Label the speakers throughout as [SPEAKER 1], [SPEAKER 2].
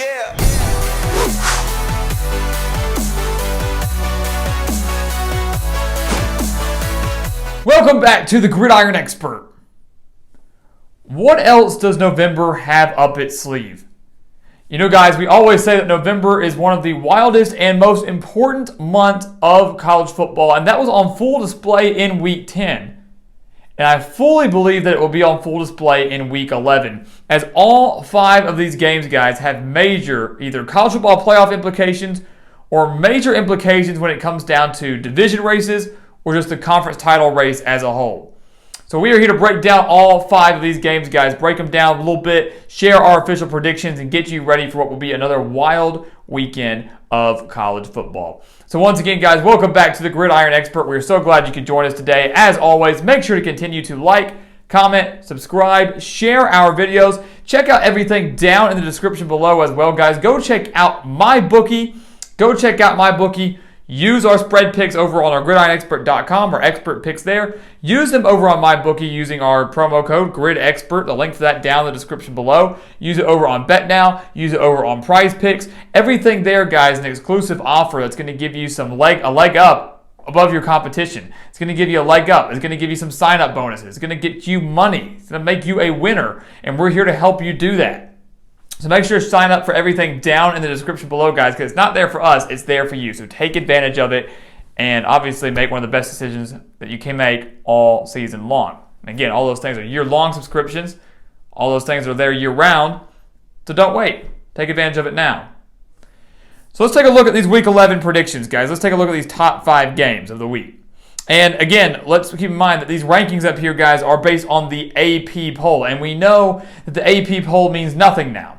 [SPEAKER 1] Yeah.
[SPEAKER 2] Welcome back to the Gridiron Expert. What else does November have up its sleeve? You know, guys, we always say that November is one of the wildest and most important months of college football, and that was on full display in Week 10. And I fully believe that it will be on full display in Week 11, as all 5 of these games, guys, have major either college football playoff implications or major implications when it comes down to division races or just the conference title race as a whole. So we are here to break down all 5 of these games, guys, break them down a little bit, share our official predictions, and get you ready for what will be another wild weekend of college football. So once again, guys, welcome back to the Gridiron Expert. We're so glad you could join us today. As always, make sure to continue to like, comment, subscribe, share our videos. Check out everything down in the description below as well, guys. Go check out MyBookie. Use our spread picks over on our gridironexpert.com, our expert picks there. Use them over on MyBookie using our promo code GridExpert. The link for that down in the description below. Use it over on BetNow. Use it over on PrizePicks. Everything there, guys, an exclusive offer that's going to give you a leg up above your competition. It's going to give you a leg up. It's going to give you some sign-up bonuses. It's going to get you money. It's going to make you a winner, and we're here to help you do that. So make sure to sign up for everything down in the description below, guys, because it's not there for us, it's there for you. So take advantage of it and obviously make one of the best decisions that you can make all season long. And again, all those things are year-long subscriptions. All those things are there year-round. So don't wait. Take advantage of it now. So let's take a look at these Week 11 predictions, guys. Let's take a look at these top 5 games of the week. And again, let's keep in mind that these rankings up here, guys, are based on the AP poll. And we know that the AP poll means nothing now.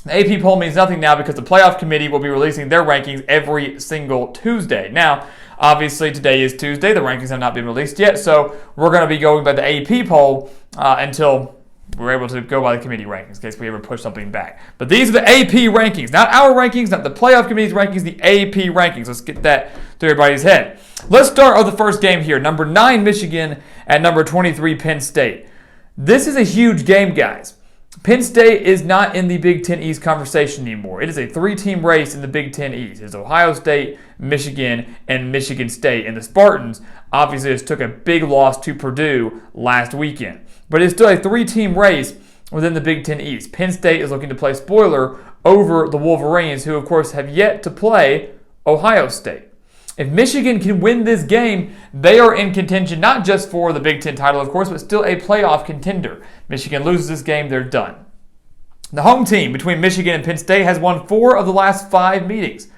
[SPEAKER 2] The AP poll means nothing now because the playoff committee will be releasing their rankings every single Tuesday. Now, obviously, today is Tuesday. The rankings have not been released yet, so we're going to be going by the AP poll until we're able to go by the committee rankings in case we ever push something back. But these are the AP rankings, not our rankings, not the playoff committee's rankings, the AP rankings. Let's get that to everybody's head. Let's start with the first game here. Number 9, Michigan at number 23, Penn State. This is a huge game, guys. Penn State is not in the Big Ten East conversation anymore. It is a 3-team race in the Big Ten East. It's Ohio State, Michigan, and Michigan State. And the Spartans obviously just took a big loss to Purdue last weekend. But it's still a 3-team race within the Big Ten East. Penn State is looking to play spoiler over the Wolverines, who of course have yet to play Ohio State. If Michigan can win this game, they are in contention not just for the Big Ten title, of course, but still a playoff contender. Michigan loses this game, they're done. The home team between Michigan and Penn State has won 4 of the last 5 meetings.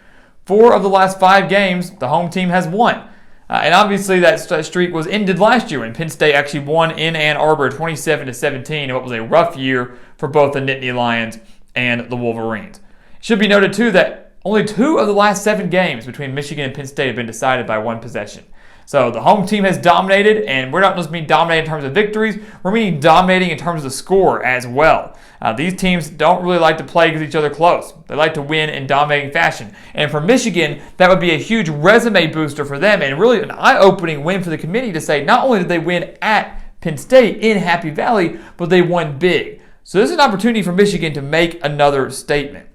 [SPEAKER 2] 4 of the last 5 games, the home team has won. And obviously that streak was ended last year when Penn State actually won in Ann Arbor 27-17 in what was a rough year for both the Nittany Lions and the Wolverines. It should be noted, too, that only 2 of the last 7 games between Michigan and Penn State have been decided by 1 possession. So the home team has dominated, and we're not just meaning dominating in terms of victories, we're meaning dominating in terms of the score as well. These teams don't really like to play against each other close. They like to win in dominating fashion. And for Michigan, that would be a huge resume booster for them and really an eye-opening win for the committee to say not only did they win at Penn State in Happy Valley, but they won big. So this is an opportunity for Michigan to make another statement.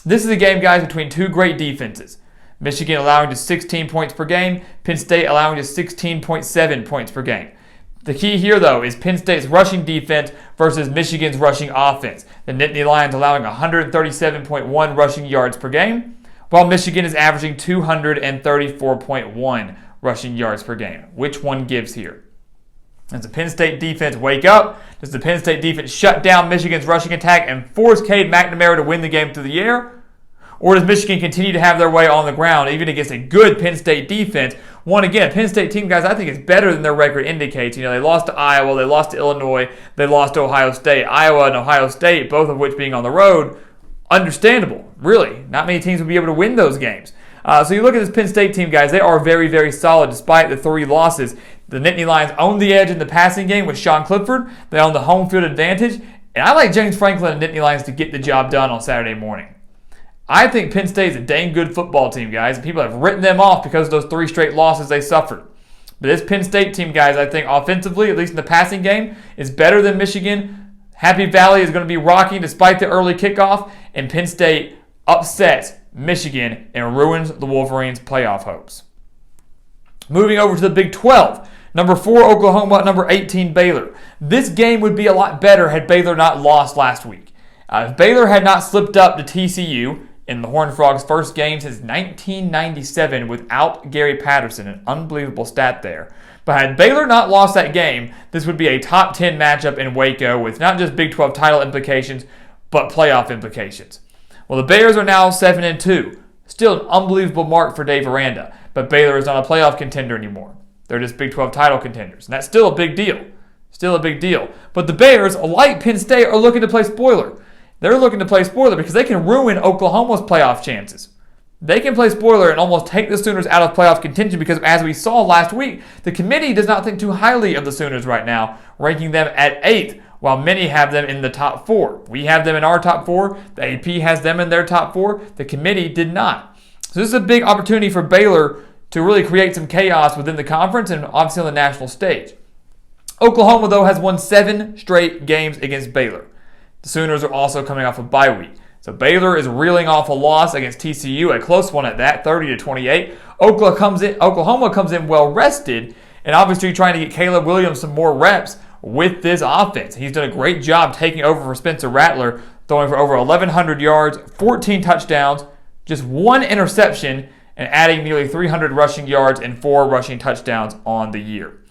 [SPEAKER 2] This is a game, guys, between 2 great defenses. Michigan allowing just 16 points per game, Penn State allowing just 16.7 points per game. The key here, though, is Penn State's rushing defense versus Michigan's rushing offense. The Nittany Lions allowing 137.1 rushing yards per game, while Michigan is averaging 234.1 rushing yards per game. Which one gives here? Does the Penn State defense wake up? Does the Penn State defense shut down Michigan's rushing attack and force Cade McNamara to win the game through the air? Or does Michigan continue to have their way on the ground, even against a good Penn State defense? One, again, Penn State team, guys, I think is better than their record indicates. You know, they lost to Iowa, they lost to Illinois, they lost to Ohio State. Iowa and Ohio State, both of which being on the road, understandable, really. Not many teams will be able to win those games. So you look at this Penn State team, guys, they are very, very solid despite the 3 losses. The Nittany Lions own the edge in the passing game with Sean Clifford. They own the home field advantage. And I like James Franklin and Nittany Lions to get the job done on Saturday morning. I think Penn State is a dang good football team, guys. And people have written them off because of those 3 straight losses they suffered. But this Penn State team, guys, I think offensively, at least in the passing game, is better than Michigan. Happy Valley is going to be rocking despite the early kickoff. and Penn State upsets Michigan and ruins the Wolverines' playoff hopes. Moving over to the Big 12. Number 4, Oklahoma. Number 18, Baylor. This game would be a lot better had Baylor not lost last week. If Baylor had not slipped up to TCU in the Horned Frogs' first game since 1997 without Gary Patterson, an unbelievable stat there. But had Baylor not lost that game, this would be a top 10 matchup in Waco with not just Big 12 title implications, but playoff implications. Well, the Bears are now 7-2. Still an unbelievable mark for Dave Aranda, but Baylor is not a playoff contender anymore. They're just Big 12 title contenders, and that's still a big deal. Still a big deal. But the Bears, like Penn State, are looking to play spoiler. They're looking to play spoiler because they can ruin Oklahoma's playoff chances. They can play spoiler and almost take the Sooners out of playoff contention because, as we saw last week, the committee does not think too highly of the Sooners right now, ranking them at 8th, while many have them in the top 4. We have them in our top 4. The AP has them in their top 4. The committee did not. So this is a big opportunity for Baylor to really create some chaos within the conference and obviously on the national stage. Oklahoma, though, has won 7 straight games against Baylor. The Sooners are also coming off a bye week. So Baylor is reeling off a loss against TCU, a close one at that, 30-28. Oklahoma comes in well rested and obviously trying to get Caleb Williams some more reps with this offense. He's done a great job taking over for Spencer Rattler, throwing for over 1,100 yards, 14 touchdowns, just 1 interception, and adding nearly 300 rushing yards and 4 rushing touchdowns on the year.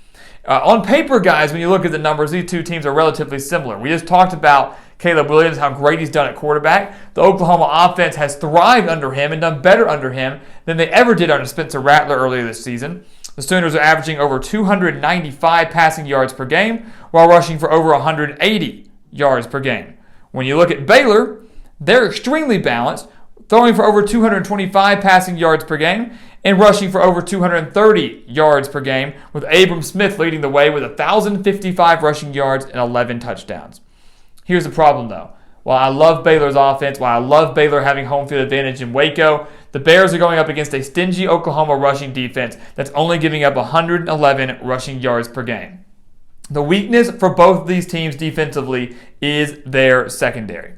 [SPEAKER 2] On paper, guys, when you look at the numbers, these two teams are relatively similar. We just talked about Caleb Williams, how great he's done at quarterback. The Oklahoma offense has thrived under him and done better under him than they ever did under Spencer Rattler earlier this season. The Sooners are averaging over 295 passing yards per game while rushing for over 180 yards per game. When you look at Baylor, they're extremely balanced, throwing for over 225 passing yards per game and rushing for over 230 yards per game, with Abram Smith leading the way with 1,055 rushing yards and 11 touchdowns. Here's the problem, though. While I love Baylor's offense, while I love Baylor having home field advantage in Waco, the Bears are going up against a stingy Oklahoma rushing defense that's only giving up 111 rushing yards per game. The weakness for both these teams defensively is their secondary.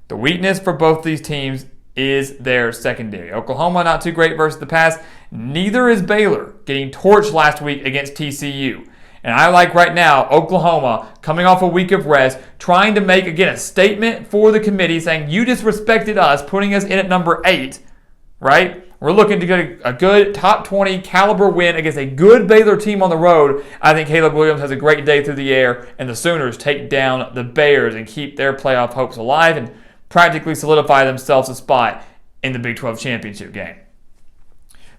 [SPEAKER 2] The weakness for both these teams is their secondary. Oklahoma not too great versus the pass. Neither is Baylor, getting torched last week against TCU. And I like right now Oklahoma coming off a week of rest, trying to make, again, a statement for the committee saying, you disrespected us, putting us in at number 8, right? We're looking to get a good top 20 caliber win against a good Baylor team on the road. I think Caleb Williams has a great day through the air, and the Sooners take down the Bears and keep their playoff hopes alive and practically solidify themselves a spot in the Big 12 championship game.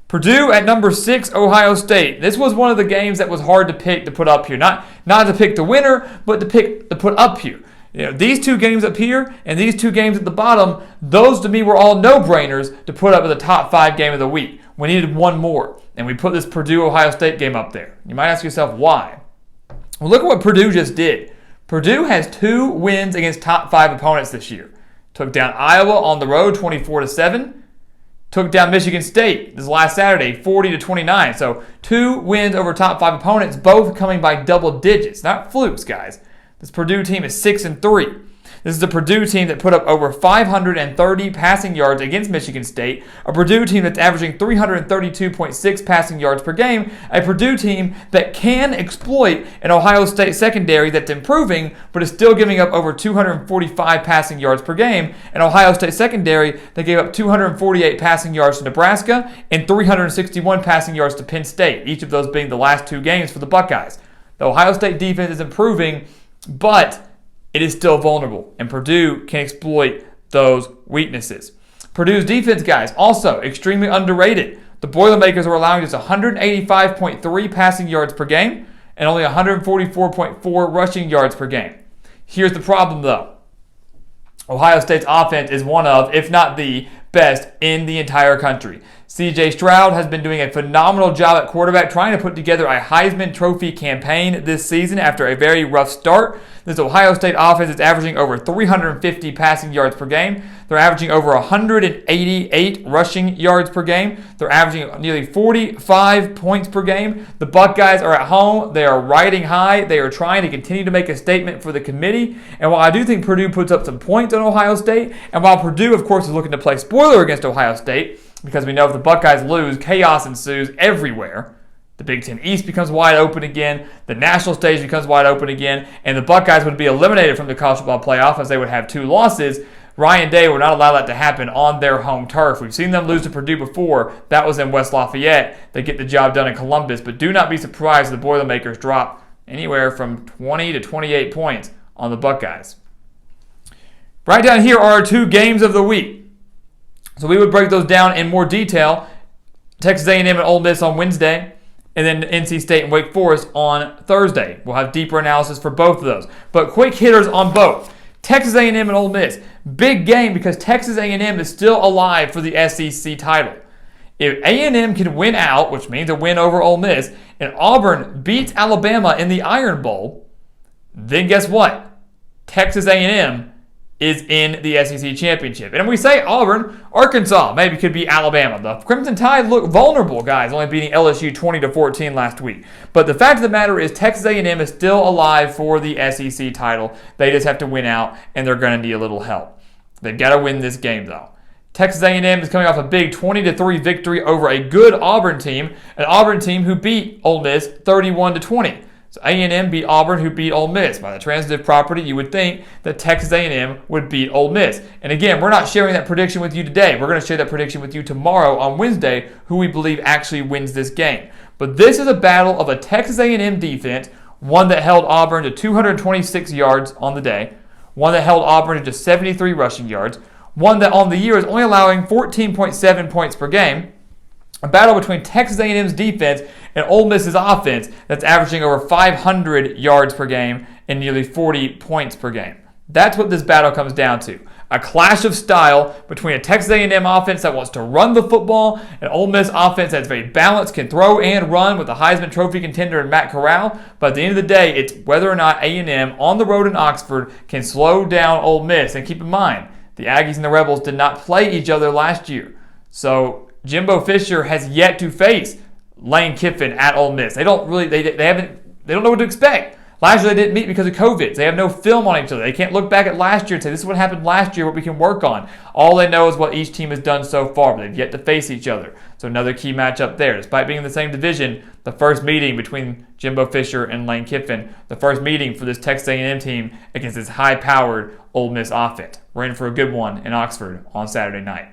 [SPEAKER 2] Purdue at number 6, Ohio State. This was one of the games that was hard to pick to put up here. Not to pick the winner, but to put up here. You know, these two games up here and these two games at the bottom, those to me were all no-brainers to put up as the top 5 game of the week. We needed one more, and we put this Purdue-Ohio State game up there. You might ask yourself, why? Well, look at what Purdue just did. Purdue has 2 wins against top 5 opponents this year. Took down Iowa on the road, 24-7. Took down Michigan State this last Saturday, 40-29. So 2 wins over top 5 opponents, both coming by double digits. Not flukes, guys. This Purdue team is 6-3. This is a Purdue team that put up over 530 passing yards against Michigan State, a Purdue team that's averaging 332.6 passing yards per game, a Purdue team that can exploit an Ohio State secondary that's improving, but is still giving up over 245 passing yards per game, an Ohio State secondary that gave up 248 passing yards to Nebraska and 361 passing yards to Penn State, each of those being the last 2 games for the Buckeyes. The Ohio State defense is improving, but it is still vulnerable, and Purdue can exploit those weaknesses. Purdue's defense, guys, also extremely underrated. The Boilermakers are allowing just 185.3 passing yards per game and only 144.4 rushing yards per game. Here's the problem, though. Ohio State's offense is one of, if not the best in the entire country. C.J. Stroud has been doing a phenomenal job at quarterback, trying to put together a Heisman Trophy campaign this season after a very rough start. This Ohio State offense is averaging over 350 passing yards per game. They're averaging over 188 rushing yards per game. They're averaging nearly 45 points per game. The Buckeyes are at home. They are riding high. They are trying to continue to make a statement for the committee. And while I do think Purdue puts up some points on Ohio State, and while Purdue, of course, is looking to play spoiler against Ohio State, because we know if the Buckeyes lose, chaos ensues everywhere. The Big Ten East becomes wide open again. The national stage becomes wide open again. And the Buckeyes would be eliminated from the college football playoff as they would have 2 losses. Ryan Day would not allow that to happen on their home turf. We've seen them lose to Purdue before. That was in West Lafayette. They get the job done in Columbus. But do not be surprised if the Boilermakers drop anywhere from 20 to 28 points on the Buckeyes. Right down here are our 2 games of the week. So we would break those down in more detail. Texas A&M and Ole Miss on Wednesday, and then NC State and Wake Forest on Thursday. We'll have deeper analysis for both of those. But quick hitters on both. Texas A&M and Ole Miss. Big game because Texas A&M is still alive for the SEC title. If A&M can win out, which means a win over Ole Miss, and Auburn beats Alabama in the Iron Bowl, then guess what? Texas A&M is in the SEC championship. And when we say Auburn, Arkansas maybe could be Alabama. The Crimson Tide look vulnerable, guys, only beating LSU 20-14 last week. But the fact of the matter is Texas A&M is still alive for the SEC title. They just have to win out, and they're going to need a little help. They've got to win this game, though. Texas A&M is coming off a big 20-3 victory over a good Auburn team, an Auburn team who beat Ole Miss 31-20. So A&M beat Auburn, who beat Ole Miss. By the transitive property, you would think that Texas A&M would beat Ole Miss. And again, we're not sharing that prediction with you today. We're going to share that prediction with you tomorrow on Wednesday, who we believe actually wins this game. But this is a battle of a Texas A&M defense, one that held Auburn to 226 yards on the day, one that held Auburn to just 73 rushing yards, one that on the year is only allowing 14.7 points per game. A battle between Texas A&M's defense and Ole Miss's offense that's averaging over 500 yards per game and nearly 40 points per game. That's what this battle comes down to. A clash of style between a Texas A&M offense that wants to run the football and Ole Miss offense that's very balanced, can throw and run with the Heisman Trophy contender in Matt Corral. But at the end of the day, it's whether or not A&M on the road in Oxford can slow down Ole Miss. And keep in mind, the Aggies and the Rebels did not play each other last year. So Jimbo Fisher has yet to face Lane Kiffin at Ole Miss. They don't know what to expect. Last year they didn't meet because of COVID. They have no film on each other. They can't look back at last year and say, this is what happened last year, what we can work on. All they know is what each team has done so far, but they've yet to face each other. So another key matchup there. Despite being in the same division, the first meeting between Jimbo Fisher and Lane Kiffin, the first meeting for this Texas A&M team against this high-powered Ole Miss offense. We're in for a good one in Oxford on Saturday night.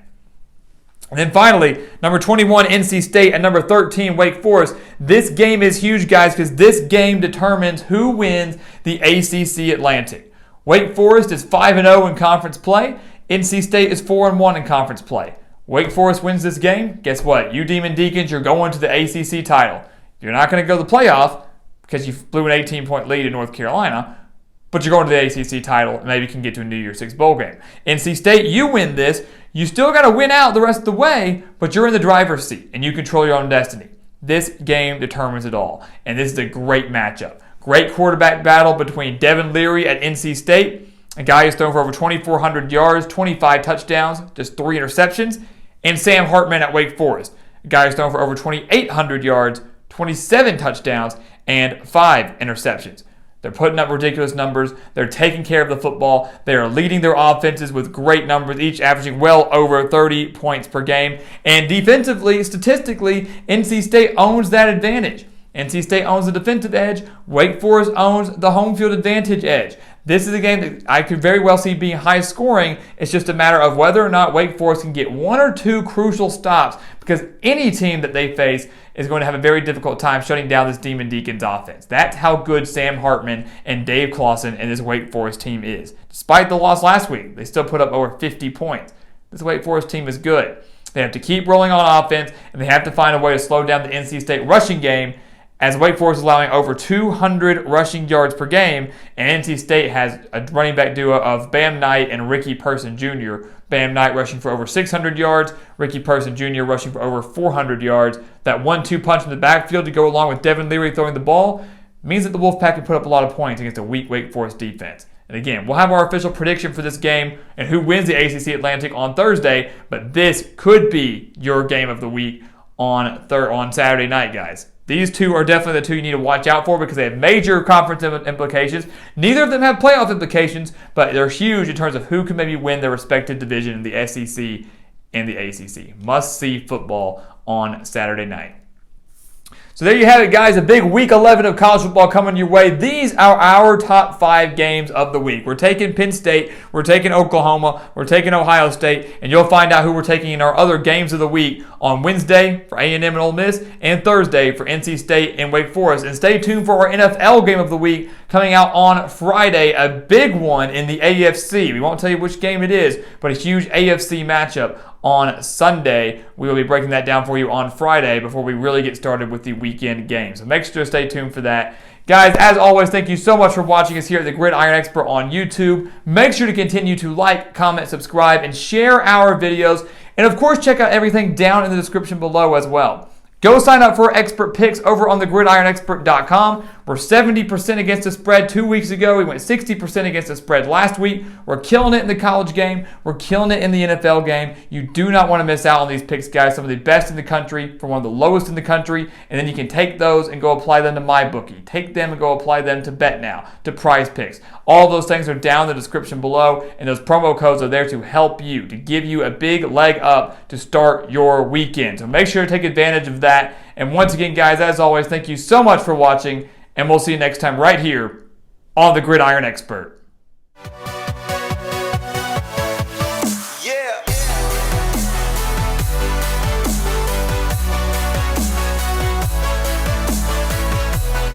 [SPEAKER 2] And then finally, number 21, NC State, and number 13, Wake Forest. This game is huge, guys, because this game determines who wins the ACC Atlantic. Wake Forest is 5-0 in conference play. NC State is 4-1 in conference play. Wake Forest wins this game. Guess what? You Demon Deacons, you're going to the ACC title. You're not going to go to the playoff because you blew an 18-point lead in North Carolina, but you're going to the ACC title and maybe you can get to a New Year's Six bowl game. NC State, you win this. You still got to win out the rest of the way, but you're in the driver's seat and you control your own destiny. This game determines it all, and this is a great matchup. Great quarterback battle between Devin Leary at NC State, a guy who's thrown for over 2,400 yards, 25 touchdowns, just 3 interceptions, and Sam Hartman at Wake Forest, a guy who's thrown for over 2,800 yards, 27 touchdowns, and 5 interceptions. They're putting up ridiculous numbers. They're taking care of the football. They are leading their offenses with great numbers, each averaging well over 30 points per game. And defensively, statistically, NC State owns that advantage. NC State owns the defensive edge. Wake Forest owns the home field advantage edge. This is a game that I could very well see being high scoring. It's just a matter of whether or not Wake Forest can get 1 or 2 crucial stops, because any team that they face is going to have a very difficult time shutting down this Demon Deacons offense. That's how good Sam Hartman and Dave Clawson and this Wake Forest team is. Despite the loss last week, they still put up over 50 points. This Wake Forest team is good. They have to keep rolling on offense, and they have to find a way to slow down the NC State rushing game as Wake Forest is allowing over 200 rushing yards per game, and NC State has a running back duo of Bam Knight and Ricky Person Jr. Bam Knight rushing for over 600 yards, Ricky Person Jr. rushing for over 400 yards. That 1-2 punch in the backfield to go along with Devin Leary throwing the ball means that the Wolfpack can put up a lot of points against a weak Wake Forest defense. And again, we'll have our official prediction for this game and who wins the ACC Atlantic on Thursday, but this could be your game of the week on Saturday night, guys. These two are definitely the two you need to watch out for because they have major conference implications. Neither of them have playoff implications, but they're huge in terms of who can maybe win their respective division in the SEC and the ACC. Must-see football on Saturday night. So there you have it, guys. A big Week 11 of college football coming your way. These are our top 5 games of the week. We're taking Penn State, we're taking Oklahoma, we're taking Ohio State, and you'll find out who we're taking in our other games of the week on Wednesday for A&M and Ole Miss, and Thursday for NC State and Wake Forest. And stay tuned for our NFL game of the week coming out on Friday, a big one in the AFC. We won't tell you which game it is, but a huge AFC matchup on Sunday. We will be breaking that down for you on Friday before we really get started with the weekend games. So make sure to stay tuned for that. Guys, as always, thank you so much for watching us here at the Gridiron Expert on YouTube. Make sure to continue to like, comment, subscribe, and share our videos. And of course, check out everything down in the description below as well. Go sign up for Expert Picks over on thegridironexpert.com. We're 70% against the spread 2 weeks ago. We went 60% against the spread last week. We're killing it in the college game. We're killing it in the NFL game. You do not want to miss out on these picks, guys. Some of the best in the country for one of the lowest in the country. And then you can take those and go apply them to MyBookie. Take them and go apply them to BetNow, to PrizePicks. All those things are down in the description below. And those promo codes are there to help you, to give you a big leg up to start your weekend. So make sure to take advantage of that. And once again, guys, as always, thank you so much for watching, and we'll see you next time right here on the Gridiron Expert.